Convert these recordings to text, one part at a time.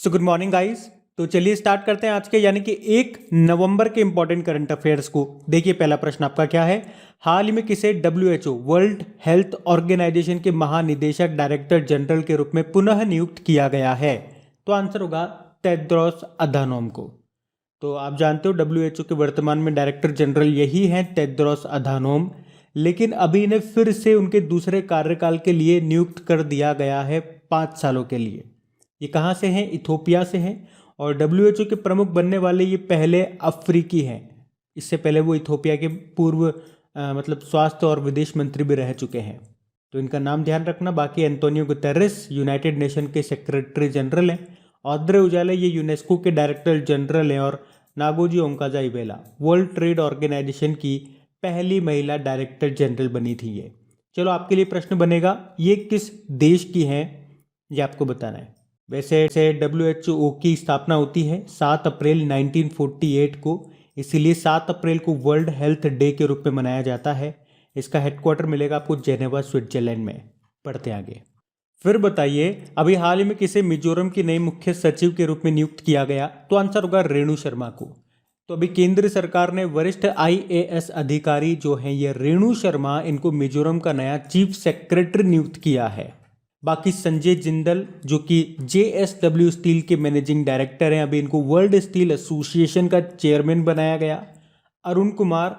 So good morning guys. तो चलिए start करते हैं आज के यानी कि 1 नवंबर के इंपॉर्टेंट करंट अफेयर्स को। देखिए पहला प्रश्न आपका क्या है। हाल ही में किसे WHO वर्ल्ड हेल्थ ऑर्गेनाइजेशन के महानिदेशक डायरेक्टर जनरल के रूप में पुनः नियुक्त किया गया है? तो आंसर होगा टेड्रोस अधानोम को। तो आप जानते हो WHO के वर्तमान में डायरेक्टर जनरल यही हैं टेड्रोस अधानोम, लेकिन अभी इन्हें फिर से उनके दूसरे कार्यकाल के लिए नियुक्त कर दिया गया है 5 सालों के लिए। ये कहाँ से हैं? इथोपिया से हैं और WHO के प्रमुख बनने वाले ये पहले अफ्रीकी हैं। इससे पहले वो इथोपिया के पूर्व मतलब स्वास्थ्य और विदेश मंत्री भी रह चुके हैं। तो इनका नाम ध्यान रखना। बाकी एंटोनियो गुतेरेस यूनाइटेड नेशन के सेक्रेटरी जनरल हैं। ऑद्रे उजाले ये यूनेस्को के डायरेक्टर जनरल हैं और नागोजी ओंकाजाइबेला वर्ल्ड ट्रेड ऑर्गेनाइजेशन की पहली महिला डायरेक्टर जनरल बनी थी ये। चलो आपके लिए प्रश्न बनेगा, ये किस देश की हैं ये आपको बताना है। वैसे WHO की स्थापना होती है 7 अप्रैल 1948 को, इसीलिए 7 अप्रैल को वर्ल्ड हेल्थ डे के रूप में मनाया जाता है। इसका हेडक्वार्टर मिलेगा आपको जेनेवा स्विट्जरलैंड में। पढ़ते आगे। फिर बताइए अभी हाल ही में किसे मिजोरम की नई मुख्य सचिव के रूप में नियुक्त किया गया? तो आंसर होगा रेणु शर्मा को। तो अभी केंद्र सरकार ने वरिष्ठ IAS अधिकारी जो हैं ये रेणु शर्मा, इनको मिजोरम का नया चीफ सेक्रेटरी नियुक्त किया है। बाकी संजय जिंदल जो कि JSW स्टील के मैनेजिंग डायरेक्टर हैं, अभी इनको वर्ल्ड स्टील एसोसिएशन का चेयरमैन बनाया गया। अरुण कुमार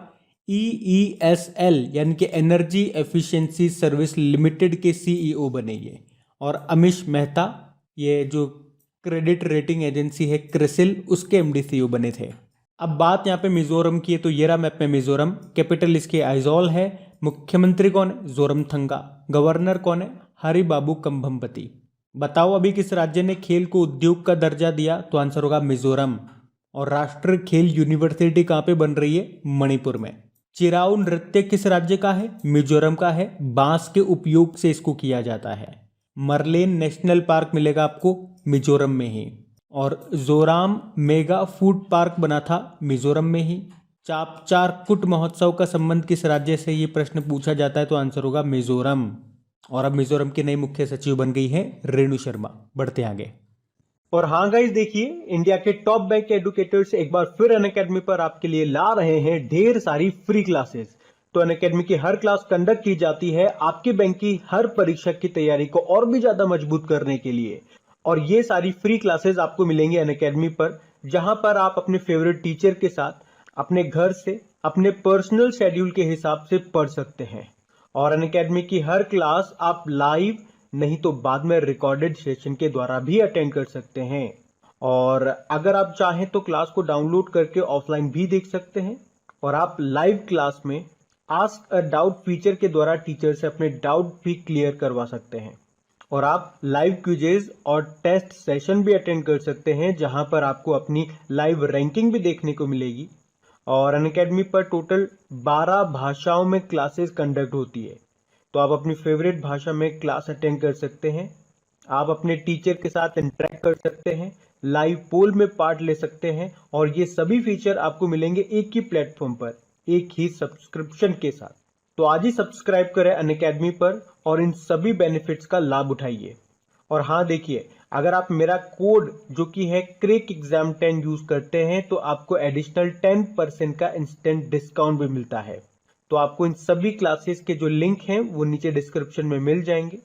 EESL यानी कि एनर्जी एफिशिएंसी सर्विस लिमिटेड के CEO बने ये। और अमिश मेहता ये जो क्रेडिट रेटिंग एजेंसी है क्रिसिल, उसके MD CEO बने थे। अब बात यहाँ पे मिजोरम की है, तो ये रहा मैप में मिजोरम। कैपिटल इसके आइजॉल है। मुख्यमंत्री कौन है? जोरमथंगा। गवर्नर कौन है? हरिबाबू कंभमपति। बताओ अभी किस राज्य ने खेल को उद्योग का दर्जा दिया? तो आंसर होगा मिजोरम। और राष्ट्रीय खेल यूनिवर्सिटी कहाँ पे बन रही है? मणिपुर में। चिराऊ नृत्य किस राज्य का है? मिजोरम का है। बांस के उपयोग से इसको किया जाता है। मरलेन नेशनल पार्क मिलेगा आपको मिजोरम में ही। और जोराम मेगा फूड पार्क बना था मिजोरम में ही। चापचार कुट महोत्सव का संबंध किस राज्य से? ये प्रश्न पूछा जाता है, तो आंसर होगा मिजोरम। और अब मिजोरम की नई मुख्य सचिव बन गई है रेणु शर्मा। बढ़ते आगे। और हाँ गाइस, देखिए इंडिया के टॉप बैंक एडुकेटर्स एक बार फिर अनअकैडमी पर आपके लिए ला रहे हैं ढेर सारी फ्री क्लासेस। तो अनअकैडमी की हर क्लास कंडक्ट की जाती है आपके बैंक की हर परीक्षा की तैयारी को और भी ज्यादा मजबूत करने के लिए। और ये सारी फ्री क्लासेस आपको मिलेंगे अनअकैडमी पर, जहां पर आप अपने फेवरेट टीचर के साथ अपने घर से अपने पर्सनल शेड्यूल के हिसाब से पढ़ सकते हैं। और अनअकैडमी की हर क्लास आप लाइव नहीं तो बाद में रिकॉर्डेड सेशन के द्वारा भी अटेंड कर सकते हैं। और अगर आप चाहें तो क्लास को डाउनलोड करके ऑफलाइन भी देख सकते हैं। और आप लाइव क्लास में आस्क अ डाउट फीचर के द्वारा टीचर से अपने डाउट भी क्लियर करवा सकते हैं। और आप लाइव क्विजेज और टेस्ट सेशन भी अटेंड कर सकते हैं, जहां पर आपको अपनी लाइव रैंकिंग भी देखने को मिलेगी। और अनअकैडमी पर टोटल 12 भाषाओं में क्लासेस कंडक्ट होती है, तो आप अपनी फेवरेट भाषा में क्लास अटेंड कर सकते हैं। आप अपने टीचर के साथ इंटरेक्ट कर सकते हैं, लाइव पोल में पार्ट ले सकते हैं। और ये सभी फीचर आपको मिलेंगे एक ही प्लेटफॉर्म पर, एक ही सब्सक्रिप्शन के साथ। तो आज ही सब्सक्राइब करें अनअकैडमी पर और इन सभी बेनिफिट्स का लाभ उठाइए। और हाँ देखिए, अगर आप मेरा कोड जो कि है क्रेक एग्जाम 10 यूज करते हैं तो आपको एडिशनल 10% का इंस्टेंट डिस्काउंट भी मिलता है। तो आपको इन सभी क्लासेस के जो लिंक हैं वो नीचे डिस्क्रिप्शन में मिल जाएंगे,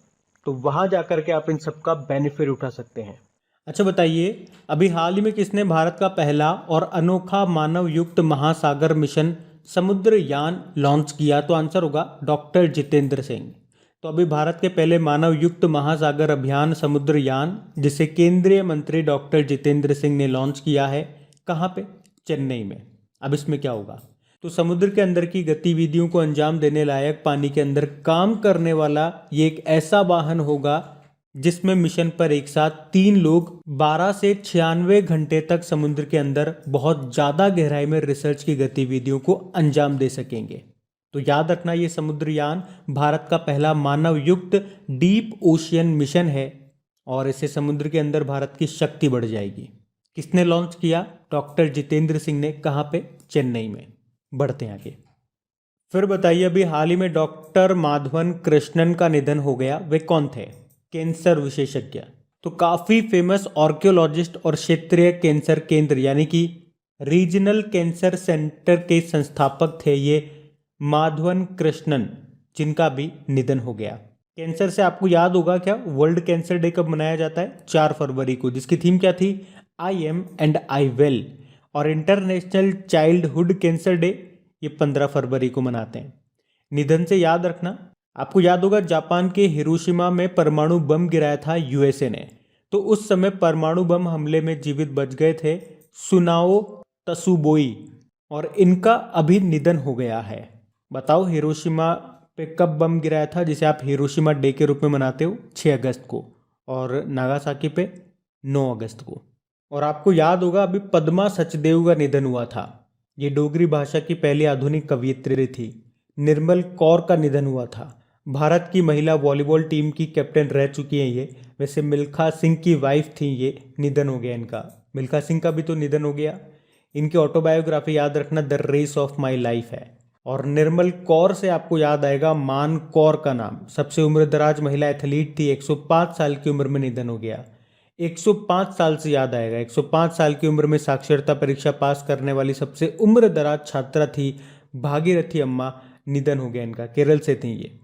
तो वहां जाकर के आप इन सबका बेनिफिट उठा सकते हैं। अच्छा बताइए अभी हाल ही में किसने भारत का पहला और अनोखा मानव युक्त महासागर मिशन समुद्रयान लॉन्च किया? तो आंसर होगा डॉक्टर जितेंद्र सिंह। तो अभी भारत के पहले मानव युक्त महासागर अभियान समुद्रयान, जिसे केंद्रीय मंत्री डॉक्टर जितेंद्र सिंह ने लॉन्च किया है, कहाँ पे? चेन्नई में। अब इसमें क्या होगा? तो समुद्र के अंदर की गतिविधियों को अंजाम देने लायक पानी के अंदर काम करने वाला ये एक ऐसा वाहन होगा जिसमें मिशन पर एक साथ 3 लोग 12 से 96 घंटे तक समुद्र के अंदर बहुत ज्यादा गहराई में रिसर्च की गतिविधियों को अंजाम दे सकेंगे। तो याद रखना ये समुद्रयान भारत का पहला मानव युक्त डीप ओशियन मिशन है और इससे समुद्र के अंदर भारत की शक्ति बढ़ जाएगी। किसने लॉन्च किया? डॉक्टर जितेंद्र सिंह ने। कहाँ पे? चेन्नई में। बढ़ते हैं आगे। फिर बताइए अभी हाल ही में डॉक्टर माधवन कृष्णन का निधन हो गया। वे कौन थे? कैंसर विशेषज्ञ। तो काफ़ी फेमस आर्कियोलॉजिस्ट और क्षेत्रीय कैंसर केंद्र यानी कि रीजनल कैंसर सेंटर के संस्थापक थे ये माधवन कृष्णन, जिनका भी निधन हो गया। कैंसर से आपको याद होगा क्या, वर्ल्ड कैंसर डे कब मनाया जाता है? 4 फरवरी को, जिसकी थीम क्या थी? I am and I well. और इंटरनेशनल चाइल्डहुड कैंसर डे ये 15 फरवरी को मनाते हैं। निधन से याद रखना, आपको याद होगा जापान के हिरोशिमा में परमाणु बम गिराया था यूएसए ने, तो उस समय परमाणु बम हमले में जीवित बच गए थे सुनाओ तसुबोई, और इनका अभी निधन हो गया है। बताओ हिरोशिमा पे कब बम गिराया था, जिसे आप हिरोशिमा डे के रूप में मनाते हो? 6 अगस्त को, और नागासाकी पे 9 अगस्त को। और आपको याद होगा अभी पद्मा सचदेव का निधन हुआ था। ये डोगरी भाषा की पहली आधुनिक कवयित्री थी। निर्मल कौर का निधन हुआ था। भारत की महिला वॉलीबॉल टीम की कैप्टन रह चुकी हैं ये। वैसे मिल्खा सिंह की वाइफ थी ये, निधन हो गया इनका। मिल्खा सिंह का भी तो निधन हो गया। इनकी ऑटोबायोग्राफी याद रखना, the race of my life है। और निर्मल कौर से आपको याद आएगा मान कौर का नाम, सबसे उम्रदराज महिला एथलीट थी, 105 साल की उम्र में निधन हो गया। 105 साल से याद आएगा, 105 साल की उम्र में साक्षरता परीक्षा पास करने वाली सबसे उम्रदराज छात्रा थी भागीरथी अम्मा, निधन हो गया इनका। केरल से थी ये।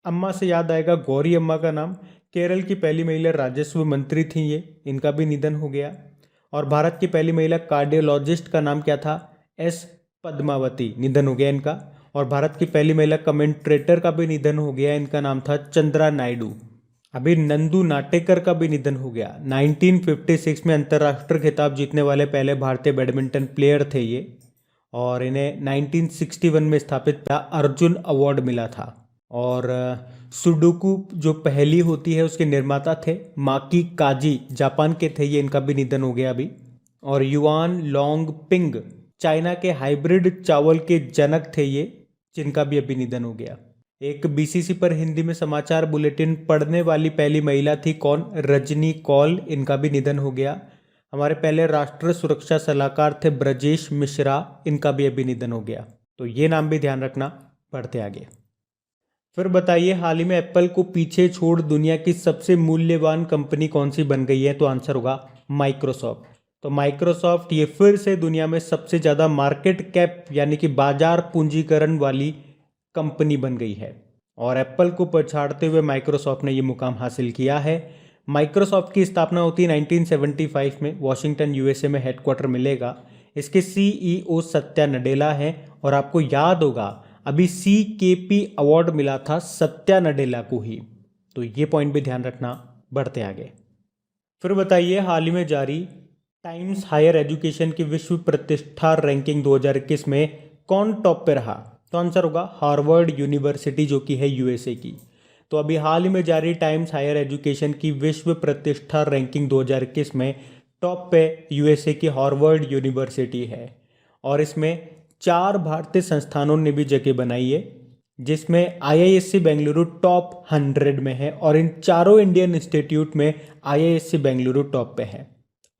अम्मा से याद आएगा गौरी अम्मा का नाम, केरल की पहली महिला राजस्व मंत्री थी ये, इनका भी निधन हो गया। और भारत की पहली महिला कार्डियोलॉजिस्ट का नाम क्या था? एस पद्मावती, निधन हो गया इनका। और भारत की पहली महिला कमेंट्रेटर का भी निधन हो गया, इनका नाम था चंद्रा नायडू। अभी नंदू नाटेकर का भी निधन हो गया। 1956 में अंतर्राष्ट्रीय खिताब जीतने वाले पहले भारतीय बैडमिंटन प्लेयर थे ये, और इन्हें 1961 में स्थापित अर्जुन अवार्ड मिला था। और सुडोकू जो पहेली होती है उसके निर्माता थे माकी काजी, जापान के थे ये, इनका भी निधन हो गया अभी। और युआन लोंग पिंग चाइना के हाइब्रिड चावल के जनक थे ये, जिनका भी अभी निधन हो गया। एक बीसीसी पर हिंदी में समाचार बुलेटिन पढ़ने वाली पहली महिला थी कौन? रजनी कौल, इनका भी निधन हो गया। हमारे पहले राष्ट्रीय सुरक्षा सलाहकार थे ब्रजेश मिश्रा, इनका भी अभी निधन हो गया। तो ये नाम भी ध्यान रखना। पढ़ते आगे। फिर बताइए, हाल ही में एप्पल को पीछे छोड़ दुनिया की सबसे मूल्यवान कंपनी कौन सी बन गई है? तो आंसर होगा माइक्रोसॉफ्ट। तो माइक्रोसॉफ्ट ये फिर से दुनिया में सबसे ज़्यादा मार्केट कैप यानी कि बाजार पूंजीकरण वाली कंपनी बन गई है, और एप्पल को पछाड़ते हुए माइक्रोसॉफ्ट ने ये मुकाम हासिल किया है। माइक्रोसॉफ्ट की स्थापना होती है 1975 में, वॉशिंगटन यूएसए में हेडक्वार्टर मिलेगा। इसके सीईओ सत्या नडेला हैं, और आपको याद होगा अभी CKP अवार्ड मिला था सत्या नडेला को ही, तो ये पॉइंट भी ध्यान रखना। बढ़ते आगे। फिर बताइए, हाल ही में जारी टाइम्स हायर एजुकेशन की विश्व प्रतिष्ठा रैंकिंग 2021 में कौन टॉप पे रहा? तो आंसर होगा हार्वर्ड यूनिवर्सिटी, जो कि है यूएसए की। तो अभी हाल ही में जारी टाइम्स हायर एजुकेशन की विश्व प्रतिष्ठा रैंकिंग 2021 में टॉप पे यूएसए की हार्वर्ड यूनिवर्सिटी है, और इसमें 4 भारतीय संस्थानों ने भी जगह बनाई है, जिसमें IISc बेंगलुरु टॉप 100 में है, और इन चारों इंडियन इंस्टीट्यूट में IISc बेंगलुरु टॉप पे है।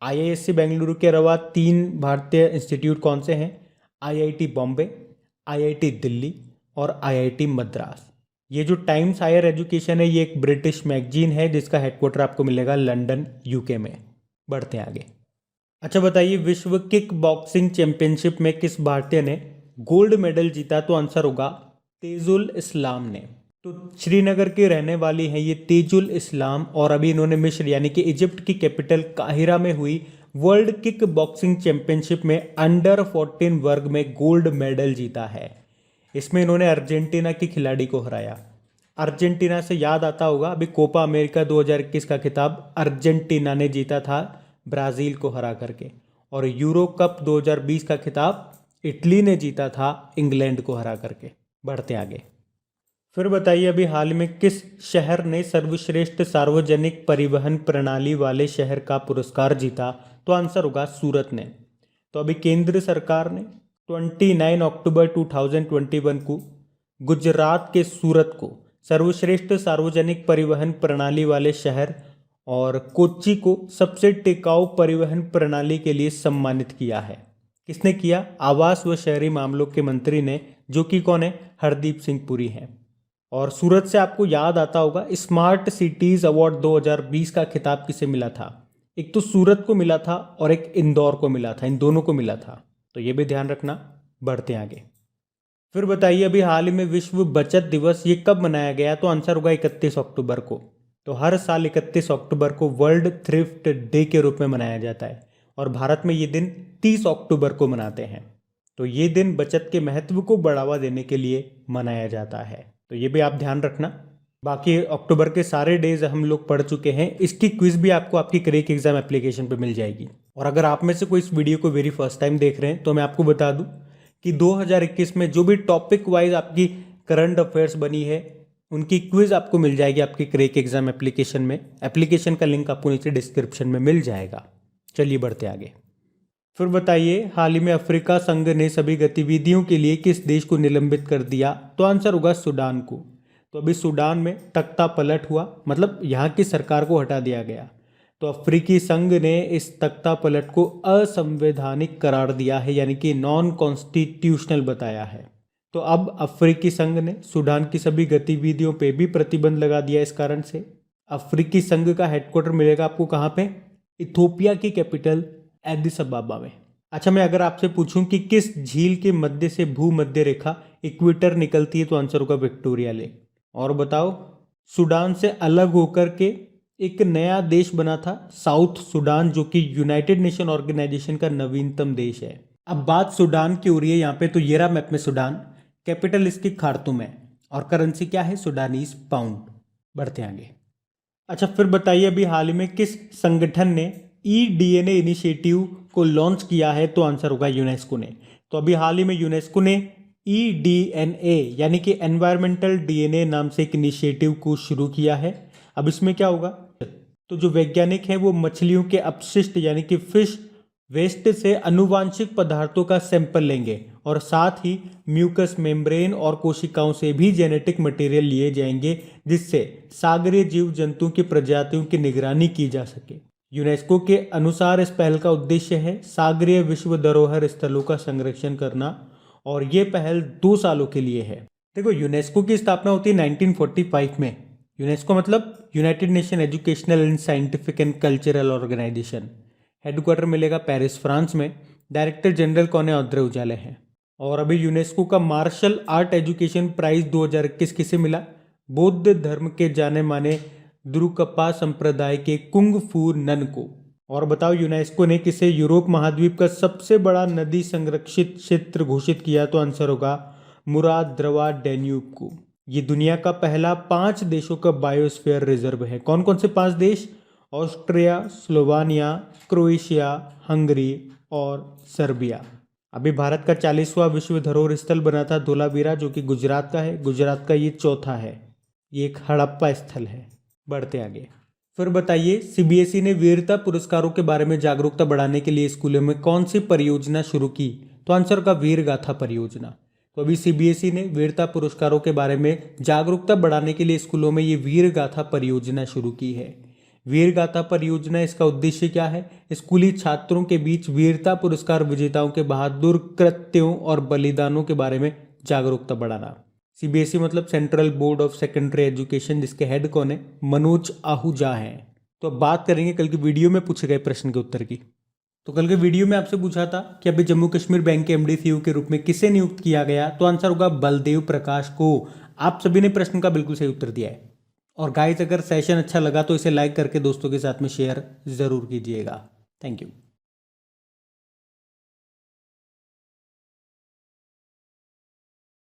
IISc बेंगलुरु के अलावा 3 भारतीय इंस्टीट्यूट कौन से हैं? IIT बॉम्बे, IIT दिल्ली और IIT मद्रास। ये जो टाइम्स हायर एजुकेशन है ये एक ब्रिटिश मैगजीन है, जिसका हेडक्वार्टर आपको मिलेगा लंदन UK में। बढ़ते हैं आगे। अच्छा बताइए, विश्व किक बॉक्सिंग चैंपियनशिप में किस भारतीय ने गोल्ड मेडल जीता? तो आंसर होगा तेजुल इस्लाम ने। तो श्रीनगर की रहने वाली हैं ये तेजुल इस्लाम, और अभी इन्होंने मिस्र यानी कि इजिप्ट की कैपिटल काहिरा में हुई वर्ल्ड किक बॉक्सिंग चैंपियनशिप में अंडर 14 वर्ग में गोल्ड मेडल जीता है। इसमें इन्होंने अर्जेंटीना की खिलाड़ी को हराया। अर्जेंटीना से याद आता होगा अभी कोपा अमेरिका 2021 का खिताब अर्जेंटीना ने जीता था ब्राज़ील को हरा करके, और यूरो कप 2020 का खिताब इटली ने जीता था इंग्लैंड को हरा करके। बढ़ते आगे। फिर बताइए, अभी हाल में किस शहर ने सर्वश्रेष्ठ सार्वजनिक परिवहन प्रणाली वाले शहर का पुरस्कार जीता? तो आंसर होगा सूरत ने। तो अभी केंद्र सरकार ने 29 अक्टूबर 2021 को गुजरात के सूरत को सर्वश्रेष्ठ सार्वजनिक परिवहन प्रणाली वाले शहर और कोच्चि को सबसे टिकाऊ परिवहन प्रणाली के लिए सम्मानित किया है। किसने किया? आवास व शहरी मामलों के मंत्री ने, जो कि कौन है? हरदीप सिंह पुरी हैं। और सूरत से आपको याद आता होगा स्मार्ट सिटीज़ अवार्ड 2020 का खिताब किसे मिला था? एक तो सूरत को मिला था और एक इंदौर को मिला था, इन दोनों को मिला था, तो ये भी ध्यान रखना। बढ़ते आगे। फिर बताइए अभी हाल ही में विश्व बचत दिवस ये कब मनाया गया? तो आंसर होगा 31 अक्टूबर को। तो हर साल 31 अक्टूबर को वर्ल्ड थ्रिफ्ट डे के रूप में मनाया जाता है और भारत में ये दिन 30 अक्टूबर को मनाते हैं। तो ये दिन बचत के महत्व को बढ़ावा देने के लिए मनाया जाता है, तो ये भी आप ध्यान रखना। बाकी अक्टूबर के सारे डेज हम लोग पढ़ चुके हैं, इसकी क्विज भी आपको आपकी क्रैक एग्जाम एप्लीकेशन पे मिल जाएगी। और अगर आप में से कोई इस वीडियो को वेरी फर्स्ट टाइम देख रहे हैं तो मैं आपको बता दूं कि 2021 में जो भी टॉपिक वाइज आपकी करंट अफेयर्स बनी है उनकी क्विज आपको मिल जाएगी आपकी क्रैक एग्जाम एप्लीकेशन में। एप्लीकेशन का लिंक आपको नीचे डिस्क्रिप्शन में मिल जाएगा। चलिए बढ़ते आगे। फिर बताइए हाल ही में अफ्रीका संघ ने सभी गतिविधियों के लिए किस देश को निलंबित कर दिया? तो आंसर होगा सूडान को। तो अभी सूडान में तख्ता पलट हुआ, मतलब यहाँ की सरकार को हटा दिया गया। तो अफ्रीकी संघ ने इस तख्ता पलट को असंवैधानिक करार दिया है, यानी कि नॉन कॉन्स्टिट्यूशनल बताया है। तो अब अफ्रीकी संघ ने सूडान की सभी गतिविधियों पे भी प्रतिबंध लगा दिया। इस कारण से अफ्रीकी संघ का हेडक्वार्टर मिलेगा आपको कहाँ पे? इथोपिया की कैपिटल एडिस अबाबा में। अच्छा, मैं अगर आपसे पूछूं कि किस झील के मध्य से भूमध्य रेखा इक्वेटर निकलती है? तो आंसर होगा विक्टोरिया लेक। और बताओ, सूडान से अलग होकर के एक नया देश बना था साउथ सूडान, जो कि यूनाइटेड नेशन ऑर्गेनाइजेशन का नवीनतम देश है। अब बात सूडान की हो रही है यहाँ पे, तो ये रहा मैप में सूडान। कैपिटल इसकी खार्तूम है और करेंसी क्या है? Sudanese pound. बढ़ते आगे। अच्छा, फिर बताइए अभी हाल ही में किस संगठन ने ई-डीएनए इनिशिएटिव को लॉन्च किया है? तो आंसर होगा यूनेस्को ने। तो अभी हाल ही में यूनेस्को ने ई-डीएनए यानी कि एनवायरमेंटल डीएनए नाम से एक इनिशिएटिव को शुरू किया है। अब इसमें क्या होगा? तो जो वैज्ञानिक हैं वो मछलियों के अपशिष्ट यानी कि फिश वेस्ट से अनुवांशिक पदार्थों का सैंपल लेंगे और साथ ही म्यूकस मेम्ब्रेन और कोशिकाओं से भी जेनेटिक मटेरियल लिए जाएंगे, जिससे सागरीय जीव जंतुओं की प्रजातियों की निगरानी की जा सके। यूनेस्को के अनुसार इस पहल का उद्देश्य है सागरीय विश्व धरोहर स्थलों का संरक्षण करना और ये पहल 2 सालों के लिए है। देखो, यूनेस्को की स्थापना होती है 1945 में। यूनेस्को मतलब United Nation Educational and Scientific and Cultural Organization. Headquarter मिलेगा पेरिस, फ्रांस में। डायरेक्टर जनरल कौन है? औद्रे उजाले हैं। और अभी यूनेस्को का मार्शल आर्ट एजुकेशन प्राइज 2021 किसे मिला? बौद्ध धर्म के जाने माने द्रुकपा संप्रदाय के कुंग फू नन को। और बताओ, यूनेस्को ने किसे यूरोप महाद्वीप का सबसे बड़ा नदी संरक्षित क्षेत्र घोषित किया? तो आंसर होगा मुराद्रवा डैन्यूब को। ये दुनिया का पहला 5 देशों का बायोस्फीयर रिजर्व है। कौन कौन से 5 देश? ऑस्ट्रिया, स्लोवानिया, क्रोएशिया, हंगरी और सर्बिया। अभी भारत का 40वां विश्व धरोहर स्थल बना था धोलावीरा, जो कि गुजरात का है। गुजरात का ये चौथा है, ये एक हड़प्पा स्थल है। बढ़ते आगे। फिर बताइए, सीबीएसई ने वीरता पुरस्कारों के बारे में जागरूकता बढ़ाने के लिए स्कूलों में कौन सी परियोजना शुरू की? तो आंसर का वीर गाथा परियोजना। तो अभी सीबीएसई ने वीरता पुरस्कारों के बारे में जागरूकता बढ़ाने के लिए स्कूलों में ये वीर गाथा परियोजना शुरू की है। वीर गाथा परियोजना, इसका उद्देश्य क्या है? स्कूली छात्रों के बीच वीरता पुरस्कार विजेताओं के बहादुर कृत्यों और बलिदानों के बारे में जागरूकता बढ़ाना। सीबीएसई मतलब central board of secondary education, जिसके हेड कौन है? मनोज आहूजा हैं। तो अब बात करेंगे कल की वीडियो में पूछे गए प्रश्न के उत्तर की। तो कल के वीडियो में आपसे पूछा था कि अभी जम्मू कश्मीर बैंक के एमडी सीईओ के रूप में किसे नियुक्त किया गया? तो आंसर होगा बलदेव प्रकाश को। आप सभी ने प्रश्न का बिल्कुल सही उत्तर दिया है। और गाइस, अगर सेशन अच्छा लगा तो इसे लाइक करके दोस्तों के साथ में शेयर जरूर कीजिएगा। Thank you.